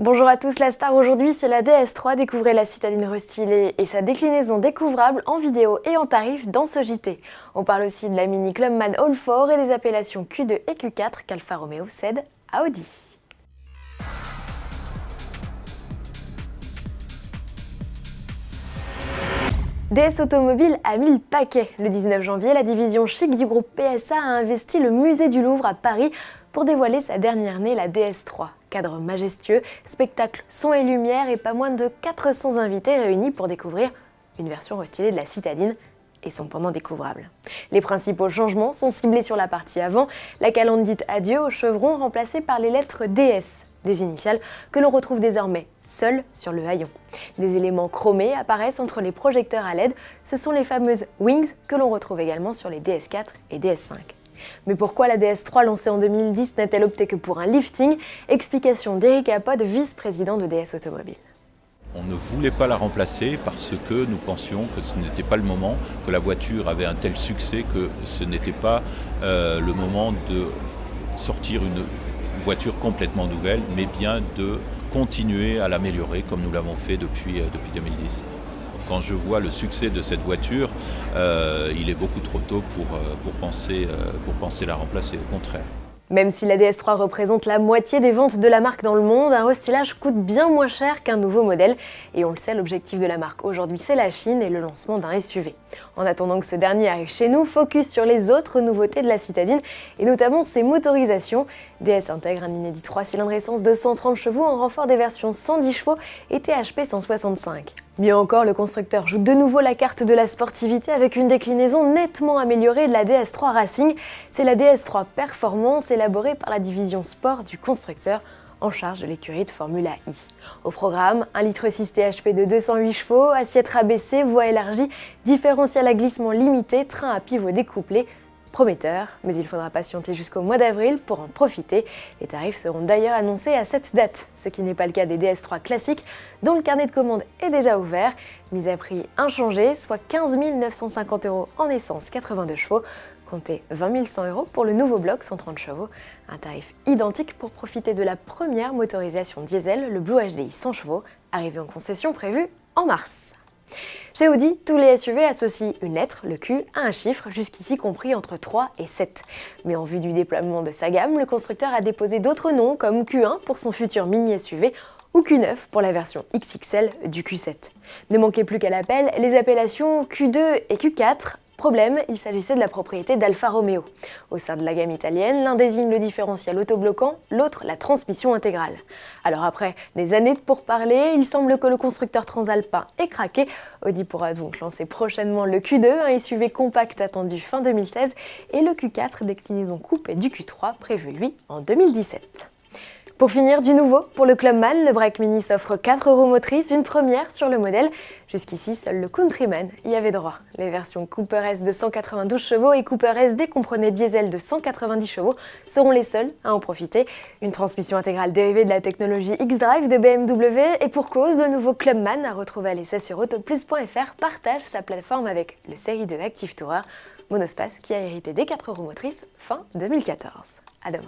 Bonjour à tous, la star aujourd'hui c'est la DS3, découvrez la citadine restylée et sa déclinaison découvrable en vidéo et en tarif dans ce JT. On parle aussi de la Mini Clubman All4 et des appellations Q2 et Q4 qu'Alfa Romeo cède à Audi. DS Automobile a mis le paquet. Le 19 janvier, la division chic du groupe PSA a investi le musée du Louvre à Paris pour dévoiler sa dernière née, la DS3. Cadre majestueux, spectacle, son et lumière et pas moins de 400 invités réunis pour découvrir une version restylée de la citadine et son pendant découvrable. Les principaux changements sont ciblés sur la partie avant, la calandre dite adieu au chevron remplacée par les lettres DS, des initiales que l'on retrouve désormais seules sur le haillon. Des éléments chromés apparaissent entre les projecteurs à LED, ce sont les fameuses Wings que l'on retrouve également sur les DS4 et DS5. Mais pourquoi la DS3 lancée en 2010 n'a-t-elle opté que pour un lifting? Explication d'Eric Apod, vice-président de DS Automobile. On ne voulait pas la remplacer parce que nous pensions que ce n'était pas le moment, que la voiture avait un tel succès que ce n'était pas le moment de sortir une voiture complètement nouvelle, mais bien de continuer à l'améliorer comme nous l'avons fait depuis 2010. Quand je vois le succès de cette voiture, il est beaucoup trop tôt pour penser la remplacer, au contraire. Même si la DS3 représente la moitié des ventes de la marque dans le monde, un restylage coûte bien moins cher qu'un nouveau modèle. Et on le sait, l'objectif de la marque aujourd'hui, c'est la Chine et le lancement d'un SUV. En attendant que ce dernier arrive chez nous, focus sur les autres nouveautés de la citadine, et notamment ses motorisations. DS intègre un inédit 3 cylindres essence de 130 chevaux en renfort des versions 110 chevaux et THP 165. Mieux encore, le constructeur joue de nouveau la carte de la sportivité avec une déclinaison nettement améliorée de la DS3 Racing. C'est la DS3 Performance élaborée par la division sport du constructeur en charge de l'écurie de Formula I. Au programme, 1,6 litre THP de 208 chevaux, assiette rabaissée, voie élargie, différentiel à glissement limité, train à pivot découplé. Prometteur, mais il faudra patienter jusqu'au mois d'avril pour en profiter. Les tarifs seront d'ailleurs annoncés à cette date, ce qui n'est pas le cas des DS3 classiques, dont le carnet de commande est déjà ouvert. Mise à prix inchangé, soit 15 950 € en essence 82 chevaux, comptez 20 100 € pour le nouveau bloc 130 chevaux. Un tarif identique pour profiter de la première motorisation diesel, le Blue HDI 100 chevaux, arrivé en concession prévue en mars. Chez Audi, tous les SUV associent une lettre, le Q, à un chiffre, jusqu'ici compris entre 3 et 7. Mais en vue du déploiement de sa gamme, le constructeur a déposé d'autres noms comme Q1 pour son futur mini SUV ou Q9 pour la version XXL du Q7. Ne manquez plus qu'à l'appel les appellations Q2 et Q4. Problème, il s'agissait de la propriété d'Alfa Romeo. Au sein de la gamme italienne, l'un désigne le différentiel autobloquant, l'autre la transmission intégrale. Alors après des années de pourparlers, il semble que le constructeur transalpin est craqué. Audi pourra donc lancer prochainement le Q2, un SUV compact attendu fin 2016, et le Q4, déclinaison coupée du Q3, prévu lui en 2017. Pour finir, du nouveau, pour le Clubman, le Break Mini s'offre 4 roues motrices, une première sur le modèle. Jusqu'ici, seul le Countryman y avait droit. Les versions Cooper S de 192 chevaux et Cooper SD comprenaient diesel de 190 chevaux seront les seuls à en profiter. Une transmission intégrale dérivée de la technologie X-Drive de BMW et pour cause, le nouveau Clubman à retrouver à l'essai sur autoplus.fr partage sa plateforme avec le Série 2 Active Tourer, monospace qui a hérité des 4 roues motrices fin 2014. À demain.